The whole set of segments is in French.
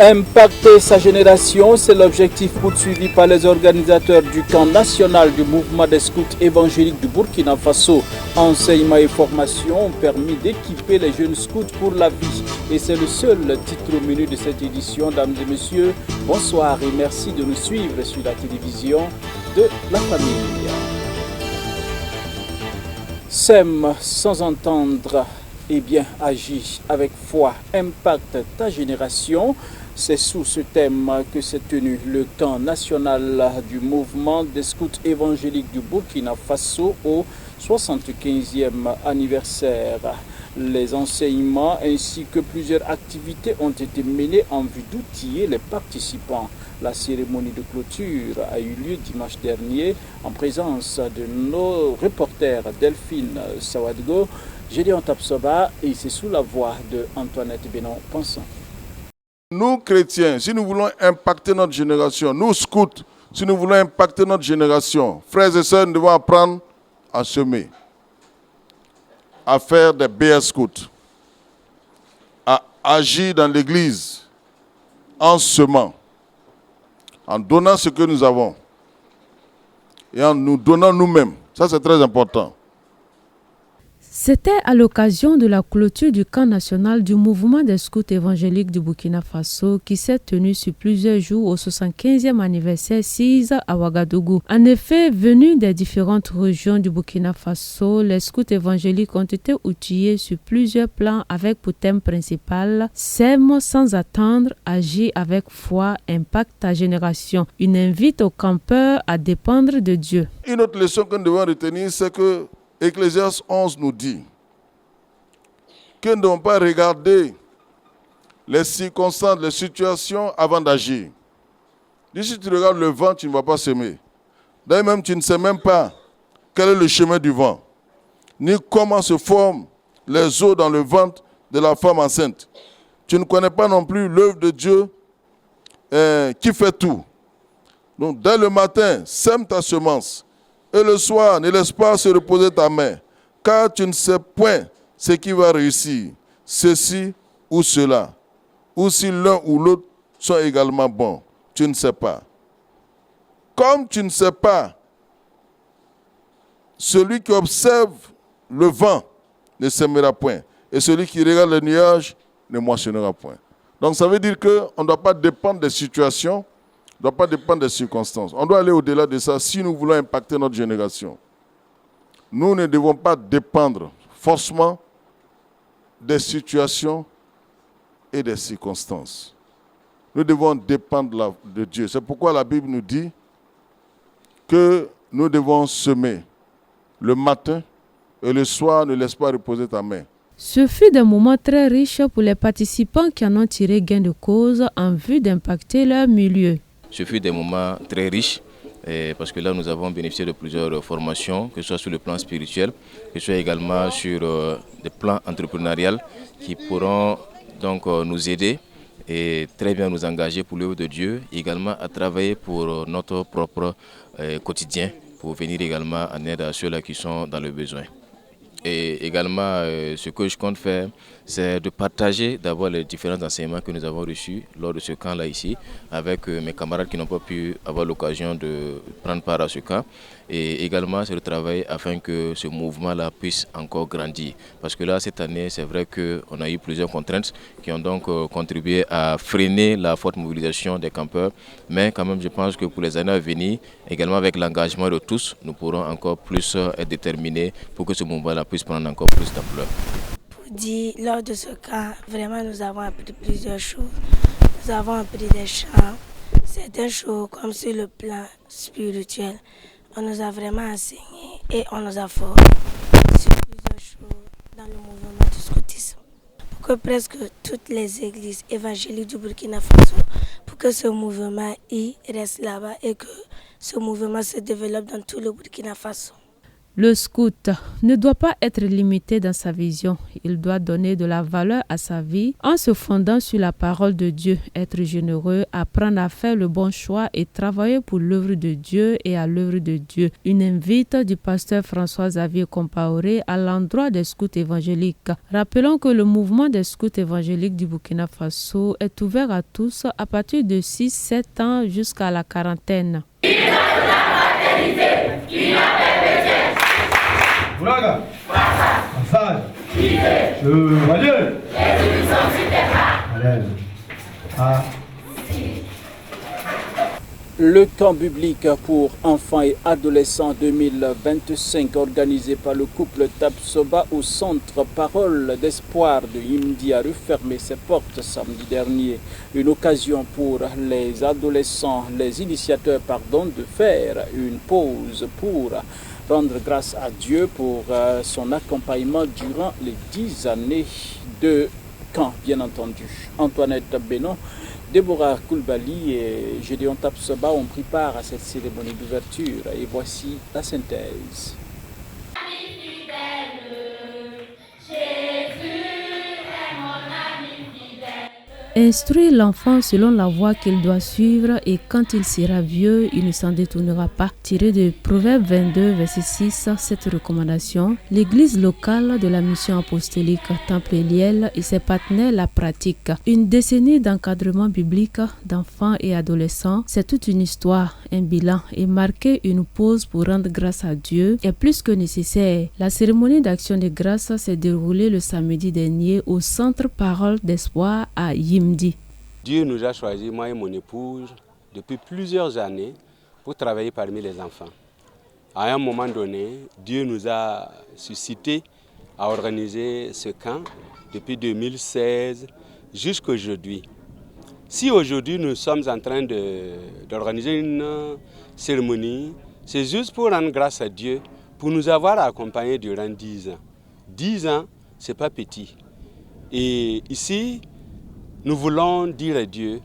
Impacter sa génération, c'est l'objectif poursuivi par les organisateurs du camp national du mouvement des scouts évangéliques du Burkina Faso. Enseignement et formation ont permis d'équiper les jeunes scouts pour la vie. Et c'est le seul titre au menu de cette édition. Dames et messieurs, bonsoir et merci de nous suivre sur la télévision de la famille. Sème sans entendre, et bien agis avec foi, impacte ta génération. C'est sous ce thème que s'est tenu le camp national du mouvement des scouts évangéliques du Burkina Faso au 75e anniversaire. Les enseignements ainsi que plusieurs activités ont été menées en vue d'outiller les participants. La cérémonie de clôture a eu lieu dimanche dernier en présence de nos reporters Delphine Sawadgo, Gédéon Tapsoba et c'est sous la voix de Antoinette Bénon-Pensant. Nous, chrétiens, si nous voulons impacter notre génération, nous, scouts, si nous voulons impacter notre génération, frères et sœurs, nous devons apprendre à semer, à faire des BS scouts, à agir dans l'église en semant, en donnant ce que nous avons et en nous donnant nous-mêmes. Ça, c'est très important. C'était à l'occasion de la clôture du camp national du mouvement des scouts évangéliques du Burkina Faso qui s'est tenu sur plusieurs jours au 75e anniversaire 6 à Ouagadougou. En effet, venus des différentes régions du Burkina Faso, les scouts évangéliques ont été outillés sur plusieurs plans avec pour thème principal « Sème sans attendre, agir avec foi, impacte ta génération ». Une invite aux campeurs à dépendre de Dieu. Une autre leçon que nous devons retenir, c'est que Ecclésiaste 11 nous dit que nous ne devons pas regarder les circonstances, les situations avant d'agir. Si tu regardes le vent, tu ne vas pas semer. D'ailleurs même, tu ne sais même pas quel est le chemin du vent, ni comment se forment les eaux dans le ventre de la femme enceinte. Tu ne connais pas non plus l'œuvre de Dieu qui fait tout. Donc dès le matin, sème ta semence. Et le soir, ne laisse pas se reposer ta main, car tu ne sais point ce qui va réussir, ceci ou cela, ou si l'un ou l'autre sont également bons. Tu ne sais pas. Comme tu ne sais pas, celui qui observe le vent ne sèmera point, et celui qui regarde les nuages ne moissonnera point. Donc ça veut dire qu'on ne doit pas dépendre des situations, ne doit pas dépendre des circonstances. On doit aller au-delà de ça si nous voulons impacter notre génération. Nous ne devons pas dépendre forcément des situations et des circonstances. Nous devons dépendre de Dieu. C'est pourquoi la Bible nous dit que nous devons semer le matin et le soir, ne laisse pas reposer ta main. Ce fut des moments très riches pour les participants qui en ont tiré gain de cause en vue d'impacter leur milieu. Ce fut des moments très riches parce que là nous avons bénéficié de plusieurs formations, que ce soit sur le plan spirituel, que ce soit également sur des plans entrepreneuriaux qui pourront donc nous aider et très bien nous engager pour l'œuvre de Dieu, également à travailler pour notre propre quotidien, pour venir également en aide à ceux-là qui sont dans le besoin. Et également, ce que je compte faire, c'est de partager d'abord les différents enseignements que nous avons reçus lors de ce camp-là ici, avec mes camarades qui n'ont pas pu avoir l'occasion de prendre part à ce camp. Et également, c'est de travailler afin que ce mouvement-là puisse encore grandir. Parce que là, cette année, c'est vrai qu'on a eu plusieurs contraintes qui ont donc contribué à freiner la forte mobilisation des campeurs. Mais quand même, je pense que pour les années à venir, également avec l'engagement de tous, nous pourrons encore plus être déterminés pour que ce mouvement-là puisse prendre encore plus d'ampleur. Pour dire, lors de ce camp, vraiment, nous avons appris plusieurs choses. Nous avons appris des chants, certaines choses comme sur le plan spirituel. On nous a vraiment enseigné et on nous a formé sur plusieurs choses dans le mouvement du scoutisme. Pour que presque toutes les églises évangéliques du Burkina Faso, pour que ce mouvement y reste là-bas et que ce mouvement se développe dans tout le Burkina Faso. Le scout ne doit pas être limité dans sa vision. Il doit donner de la valeur à sa vie en se fondant sur la parole de Dieu, être généreux, apprendre à faire le bon choix et travailler pour l'œuvre de Dieu et à l'œuvre de Dieu. Une invite du pasteur François-Xavier Compaoré à l'endroit des scouts évangéliques. Rappelons que le mouvement des scouts évangéliques du Burkina Faso est ouvert à tous à partir de 6-7 ans jusqu'à la quarantaine. Braga, passage, chevalier, Le camp biblique pour enfants et adolescents 2025 organisé par le couple Tapsoba au centre Parole d'Espoir de Yimdi a refermé ses portes samedi dernier. Une occasion pour les adolescents, les initiateurs, de faire une pause pour rendre grâce à Dieu pour son accompagnement durant les 10 années de camp, bien entendu. Antoinette Bénon, Déborah Koulbali et Gédéon Tapsoba ont pris part à cette cérémonie d'ouverture et voici la synthèse. Instruire l'enfant selon la voie qu'il doit suivre et quand il sera vieux, il ne s'en détournera pas. Tiré de Proverbe 22, verset 6, cette recommandation, l'église locale de la mission apostolique Temple Eliel et ses partenaires la pratiquent. Une décennie d'encadrement biblique d'enfants et adolescents, c'est toute une histoire, un bilan et marquer une pause pour rendre grâce à Dieu est plus que nécessaire. La cérémonie d'action de grâce s'est déroulée le samedi dernier au centre Parole d'Espoir à Yimdi. Dieu nous a choisis, moi et mon épouse, depuis plusieurs années pour travailler parmi les enfants. À un moment donné, Dieu nous a suscité à organiser ce camp depuis 2016 jusqu'à aujourd'hui. Si aujourd'hui nous sommes en train d'organiser une cérémonie, c'est juste pour rendre grâce à Dieu, pour nous avoir accompagnés durant 10 ans. 10 ans, ce n'est pas petit. Et ici, nous voulons dire à Dieu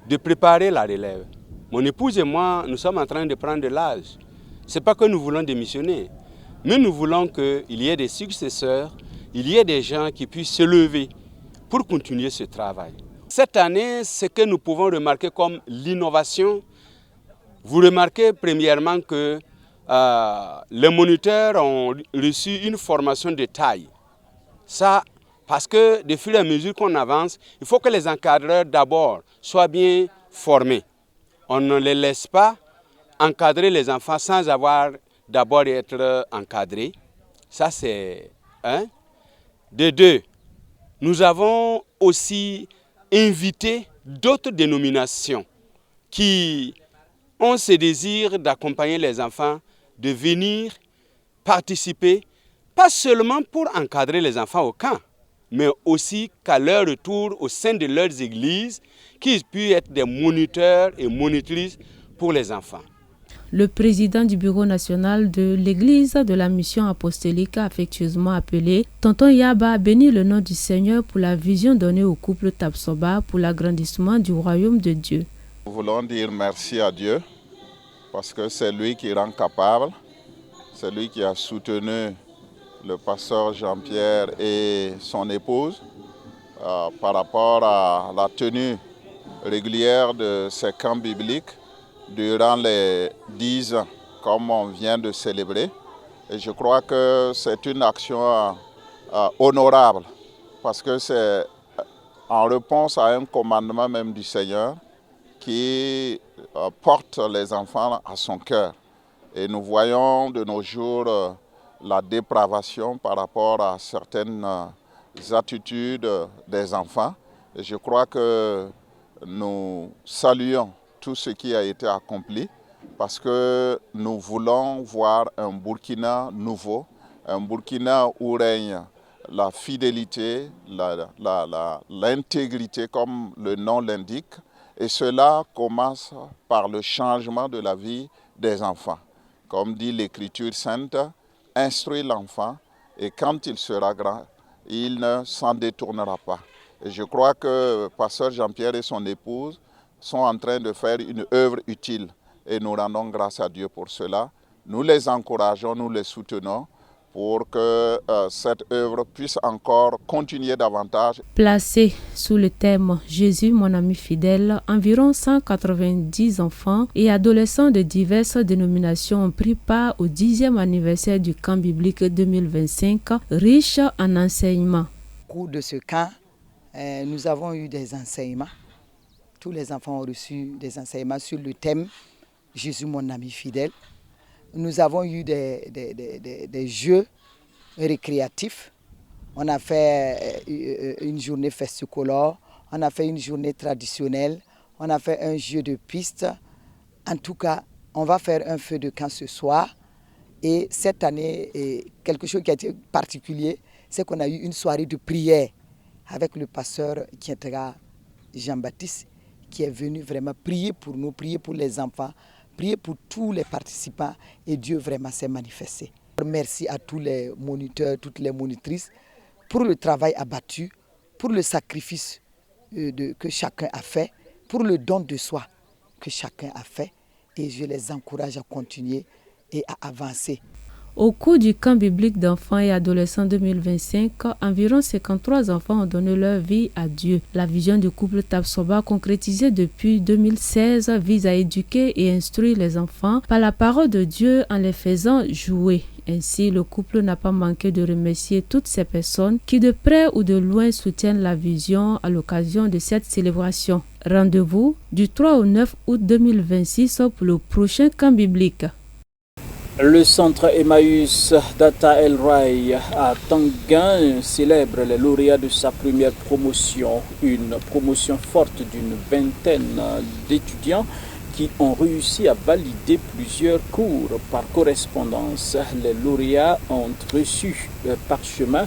de préparer la relève. Mon épouse et moi, nous sommes en train de prendre de l'âge. Ce n'est pas que nous voulons démissionner, mais nous voulons qu'il y ait des successeurs, il y ait des gens qui puissent se lever pour continuer ce travail. Cette année, ce que nous pouvons remarquer comme l'innovation, vous remarquez premièrement que les moniteurs ont reçu une formation de taille. Ça, parce que de fur et à mesure qu'on avance, il faut que les encadreurs d'abord soient bien formés. On ne les laisse pas encadrer les enfants sans avoir d'abord être encadrés. Ça c'est un. De deux, nous avons aussi invité d'autres dénominations qui ont ce désir d'accompagner les enfants, de venir participer, pas seulement pour encadrer les enfants au camp, mais aussi qu'à leur retour au sein de leurs églises, qu'ils puissent être des moniteurs et monitrices pour les enfants. Le président du bureau national de l'église de la mission apostolique affectueusement appelé Tonton Yaba a béni le nom du Seigneur pour la vision donnée au couple Tapsoba pour l'agrandissement du royaume de Dieu. Nous voulons dire merci à Dieu parce que c'est lui qui rend capable, c'est lui qui a soutenu le pasteur Jean-Pierre et son épouse par rapport à la tenue régulière de ces camps bibliques durant les 10 ans, comme on vient de célébrer. Et je crois que c'est une action honorable parce que c'est en réponse à un commandement même du Seigneur qui porte les enfants à son cœur. Et nous voyons de nos jours la dépravation par rapport à certaines attitudes des enfants. Et je crois que nous saluons tout ce qui a été accompli parce que nous voulons voir un Burkina nouveau, un Burkina où règne la fidélité, l'intégrité comme le nom l'indique. Et cela commence par le changement de la vie des enfants. Comme dit l'Écriture sainte, instruire l'enfant et quand il sera grand, il ne s'en détournera pas. Et je crois que pasteur Jean-Pierre et son épouse sont en train de faire une œuvre utile et nous rendons grâce à Dieu pour cela. nous les encourageons, nous les soutenons pour que cette œuvre puisse encore continuer davantage. Placé sous le thème « Jésus, mon ami fidèle », environ 190 enfants et adolescents de diverses dénominations ont pris part au 10e anniversaire du camp biblique 2025, riche en enseignements. Au cours de ce camp, nous avons eu des enseignements. Tous les enfants ont reçu des enseignements sur le thème « Jésus, mon ami fidèle ». Nous avons eu des jeux récréatifs. On a fait une journée festicolore, on a fait une journée traditionnelle, on a fait un jeu de piste. En tout cas, on va faire un feu de camp ce soir. Et cette année, quelque chose qui a été particulier, c'est qu'on a eu une soirée de prière avec le pasteur Kientera Jean-Baptiste, qui est venu vraiment prier pour nous, prier pour les enfants, prier pour tous les participants, et Dieu vraiment s'est manifesté. Merci à tous les moniteurs, toutes les monitrices pour le travail abattu, pour le sacrifice que chacun a fait, pour le don de soi que chacun a fait, et je les encourage à continuer et à avancer. Au cours du camp biblique d'enfants et adolescents 2025, environ 53 enfants ont donné leur vie à Dieu. La vision du couple Tabsoba, concrétisée depuis 2016, vise à éduquer et instruire les enfants par la parole de Dieu en les faisant jouer. Ainsi, le couple n'a pas manqué de remercier toutes ces personnes qui, de près ou de loin, soutiennent la vision à l'occasion de cette célébration. Rendez-vous du 3 au 9 août 2026 pour le prochain camp biblique. Le centre Emmaüs Data El Rai à Tanguin célèbre les lauréats de sa première promotion, une promotion forte d'une vingtaine d'étudiants qui ont réussi à valider plusieurs cours par correspondance. Les lauréats ont reçu par chemin,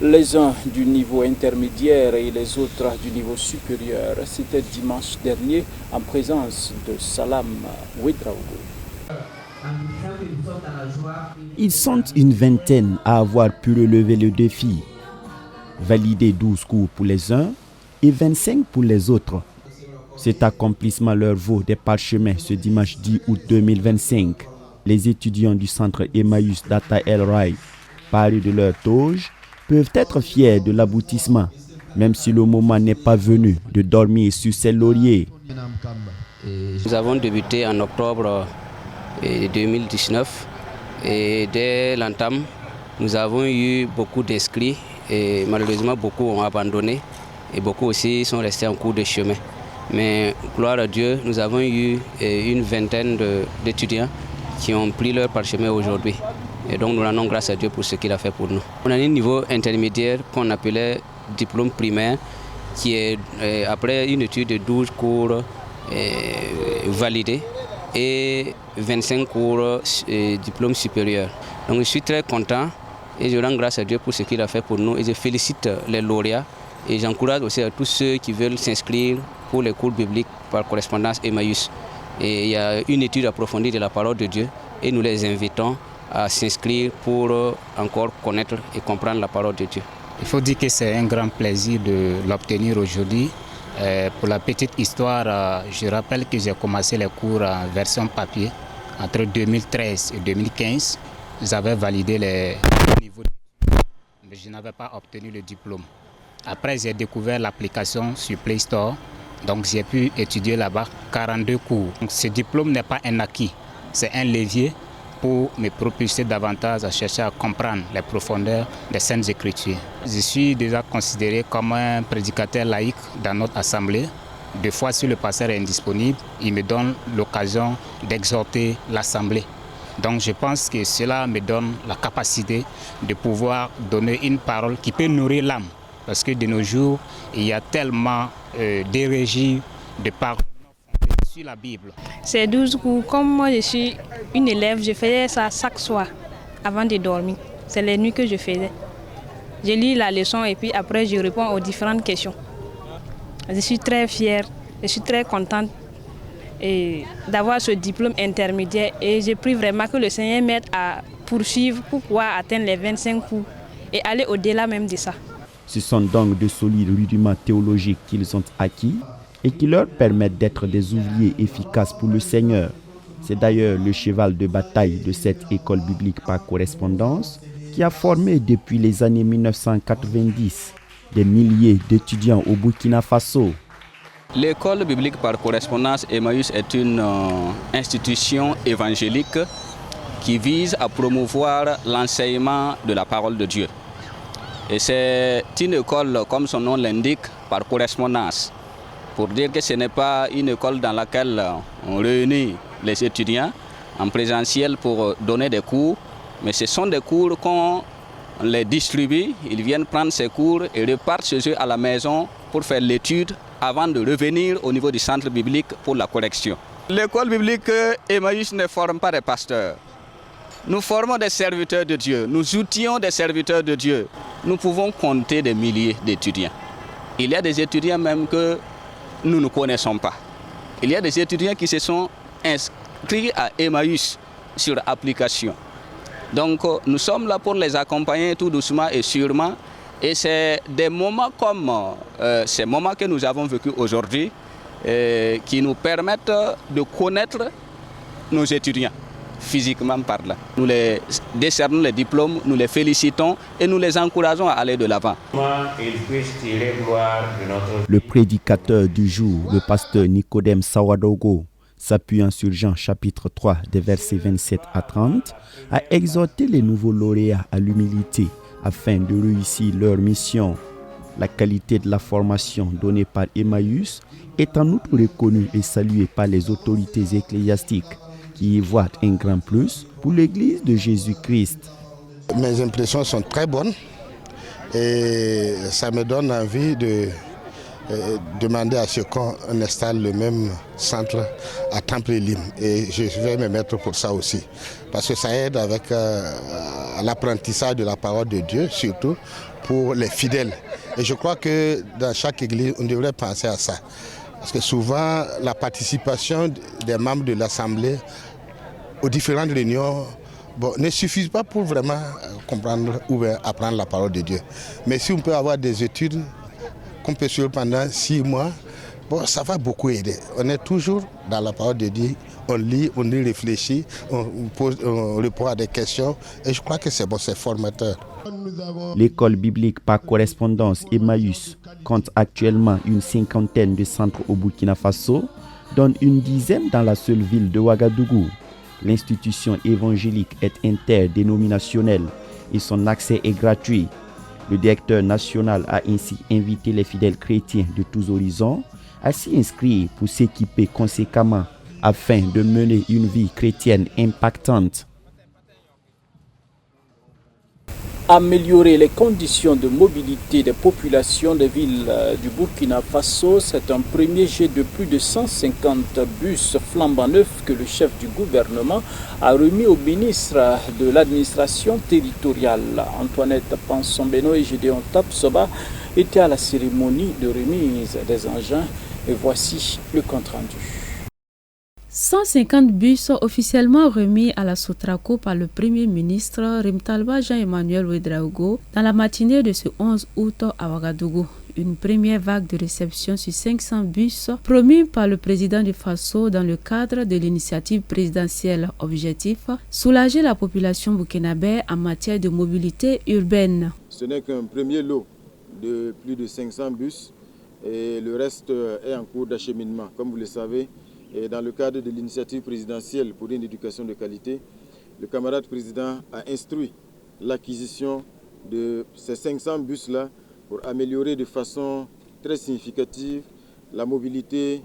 les uns du niveau intermédiaire et les autres du niveau supérieur. C'était dimanche dernier en présence de Salam Ouedraogo. Ils sont une vingtaine à avoir pu relever le défi. Valider 12 cours pour les uns et 25 pour les autres. Cet accomplissement leur vaut des parchemins ce dimanche 10 août 2025. Les étudiants du centre Emmaüs Data El Rai, parés de leur toge, peuvent être fiers de l'aboutissement, même si le moment n'est pas venu de dormir sur ses lauriers. Nous avons débuté en octobre 2019 et dès l'entame, nous avons eu beaucoup d'inscrits et malheureusement beaucoup ont abandonné et beaucoup aussi sont restés en cours de chemin. Mais gloire à Dieu, nous avons eu une vingtaine d'étudiants qui ont pris leur parchemin aujourd'hui. Et donc nous rendons grâce à Dieu pour ce qu'il a fait pour nous. On a un niveau intermédiaire qu'on appelait diplôme primaire qui est après une étude de 12 cours validés et 25 cours diplôme supérieur. Donc je suis très content et je rends grâce à Dieu pour ce qu'il a fait pour nous et je félicite les lauréats et j'encourage aussi à tous ceux qui veulent s'inscrire pour les cours bibliques par correspondance Emmaüs. Et il y a une étude approfondie de la parole de Dieu et nous les invitons à s'inscrire pour encore connaître et comprendre la parole de Dieu. Il faut dire que c'est un grand plaisir de l'obtenir aujourd'hui. Pour la petite histoire, je rappelle que j'ai commencé les cours en version papier entre 2013 et 2015. J'avais validé les niveaux, mais je n'avais pas obtenu le diplôme. Après, j'ai découvert l'application sur Play Store, donc j'ai pu étudier là-bas 42 cours. Donc, ce diplôme n'est pas un acquis, c'est un levier pour me propulser davantage à chercher à comprendre les profondeurs des Saintes Écritures. Je suis déjà considéré comme un prédicateur laïque dans notre assemblée. Des fois, si le pasteur est indisponible, il me donne l'occasion d'exhorter l'assemblée. Donc je pense que cela me donne la capacité de pouvoir donner une parole qui peut nourrir l'âme. Parce que de nos jours, il y a tellement d'hérégies, de paroles sur la Bible. Ces 12 cours, comme moi je suis une élève, je faisais ça chaque soir avant de dormir. C'est les nuits que je faisais. Je lis la leçon et puis après je réponds aux différentes questions. Je suis très fière, je suis très contente d'avoir ce diplôme intermédiaire et je prie vraiment que le Seigneur m'aide à poursuivre pour pouvoir atteindre les 25 cours et aller au-delà même de ça. Ce sont donc de solides rudiments théologiques qu'ils ont acquis et qui leur permettent d'être des ouvriers efficaces pour le Seigneur. C'est d'ailleurs le cheval de bataille de cette école biblique par correspondance qui a formé depuis les années 1990 des milliers d'étudiants au Burkina Faso. L'école biblique par correspondance Emmaüs est une institution évangélique qui vise à promouvoir l'enseignement de la parole de Dieu. Et c'est une école, comme son nom l'indique, par correspondance. Pour dire que ce n'est pas une école dans laquelle on réunit les étudiants en présentiel pour donner des cours, mais ce sont des cours qu'on les distribue, ils viennent prendre ces cours et repartent chez eux à la maison pour faire l'étude avant de revenir au niveau du centre biblique pour la correction. L'école biblique Emmaüs ne forme pas des pasteurs. Nous formons des serviteurs de Dieu, nous outillons des serviteurs de Dieu. Nous pouvons compter des milliers d'étudiants. Il y a des étudiants même que nous ne connaissons pas. Il y a des étudiants qui se sont inscrits à Emmaüs sur application. Donc nous sommes là pour les accompagner tout doucement et sûrement. Et c'est des moments comme ces moments que nous avons vécus aujourd'hui qui nous permettent de connaître nos étudiants, physiquement parlant. Nous les décernons les diplômes, nous les félicitons et nous les encourageons à aller de l'avant. Le prédicateur du jour, le pasteur Nicodème Sawadogo, s'appuyant sur Jean chapitre 3 des versets 27 à 30, a exhorté les nouveaux lauréats à l'humilité afin de réussir leur mission. La qualité de la formation donnée par Emmaüs est en outre reconnue et saluée par les autorités ecclésiastiques qui y voient un grand plus pour l'Église de Jésus-Christ. Mes impressions sont très bonnes et ça me donne envie de demander à ce qu'on installe le même centre à Temple-Elim et je vais me mettre pour ça aussi parce que ça aide avec l'apprentissage de la parole de Dieu, surtout pour les fidèles. Et je crois que dans chaque église, on devrait penser à ça. Parce que souvent, la participation des membres de l'Assemblée aux différentes réunions ne suffit pas pour vraiment comprendre ou apprendre la parole de Dieu. Mais si on peut avoir des études qu'on peut suivre pendant 6 mois, ça va beaucoup aider. On est toujours dans la parole de Dieu, on lit, on y réfléchit, on répond à des questions et je crois que c'est bon, c'est formateur. L'école biblique par correspondance Emmaüs compte actuellement une 50aine de centres au Burkina Faso, dont une dizaine dans la seule ville de Ouagadougou. L'institution évangélique est interdénominationnelle et son accès est gratuit. Le directeur national a ainsi invité les fidèles chrétiens de tous horizons à s'y inscrire pour s'équiper conséquemment afin de mener une vie chrétienne impactante. Améliorer les conditions de mobilité des populations des villes du Burkina Faso, c'est un premier jet de plus de 150 bus flambant neufs que le chef du gouvernement a remis au ministre de l'administration territoriale. Antoinette Pansombeno et Gédéon Tapsoba étaient à la cérémonie de remise des engins et voici le compte rendu. 150 bus officiellement remis à la Sotraco par le Premier ministre Rimtalba Jean-Emmanuel Ouedraogo dans la matinée de ce 11 août à Ouagadougou. Une première vague de réception sur 500 bus promis par le président du Faso dans le cadre de l'initiative présidentielle. Objectif, soulager la population burkinabé en matière de mobilité urbaine. Ce n'est qu'un premier lot de plus de 500 bus et le reste est en cours d'acheminement. Comme vous le savez, et dans le cadre de l'initiative présidentielle pour une éducation de qualité, le camarade président a instruit l'acquisition de ces 500 bus-là pour améliorer de façon très significative la mobilité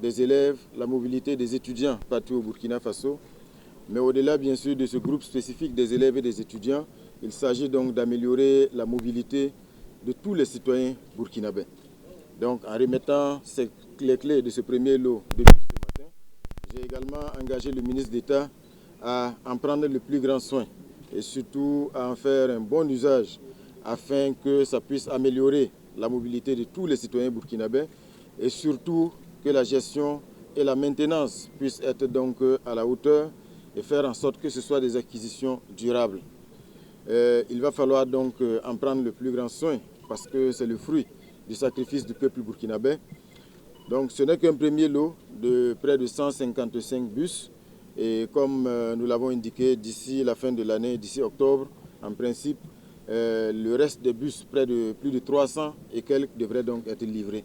des élèves, la mobilité des étudiants partout au Burkina Faso. Mais au-delà bien sûr de ce groupe spécifique des élèves et des étudiants, il s'agit donc d'améliorer la mobilité de tous les citoyens burkinabés. Donc en remettant les clés de ce premier lot de bus, j'ai également engagé le ministre d'État à en prendre le plus grand soin et surtout à en faire un bon usage afin que ça puisse améliorer la mobilité de tous les citoyens burkinabés et surtout que la gestion et la maintenance puissent être donc à la hauteur et faire en sorte que ce soit des acquisitions durables. Il va falloir donc en prendre le plus grand soin parce que c'est le fruit du sacrifice du peuple burkinabé. Donc ce n'est qu'un premier lot de près de 155 bus Et comme nous l'avons indiqué, d'ici la fin de l'année, d'ici octobre, en principe, le reste des bus, près de plus de 300 et quelques, devraient donc être livrés.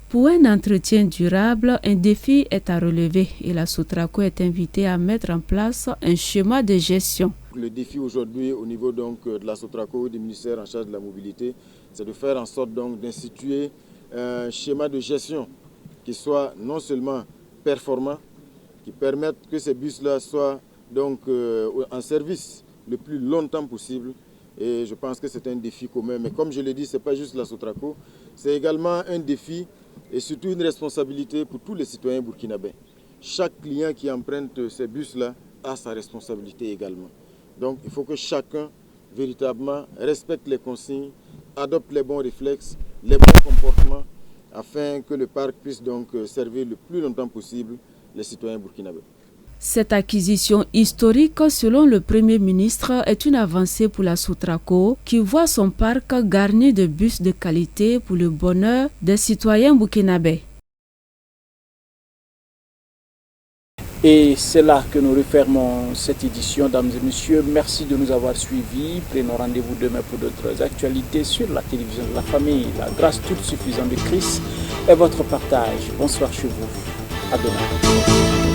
Pour un entretien durable, un défi est à relever et la Sotraco est invitée à mettre en place un schéma de gestion. Le défi aujourd'hui au niveau donc de la Sotraco, du ministère en charge de la mobilité, c'est de faire en sorte donc d'instituer un schéma de gestion qui soit non seulement performant, qui permette que ces bus-là soient donc en service le plus longtemps possible. Et je pense que c'est un défi commun. Mais comme je l'ai dit, ce n'est pas juste la Sotraco, c'est également un défi et surtout une responsabilité pour tous les citoyens burkinabés. Chaque client qui emprunte ces bus-là a sa responsabilité également. Donc il faut que chacun véritablement respecte les consignes, adopte les bons réflexes, les bons comportements, afin que le parc puisse donc servir le plus longtemps possible les citoyens burkinabés. Cette acquisition historique, selon le Premier ministre, est une avancée pour la Sotraco qui voit son parc garni de bus de qualité pour le bonheur des citoyens burkinabés. Et c'est là que nous refermons cette édition, dames et messieurs. Merci de nous avoir suivis. Prenons rendez-vous demain pour d'autres actualités sur la télévision de la famille. La grâce toute suffisante de Christ est votre partage. Bonsoir chez vous. À demain.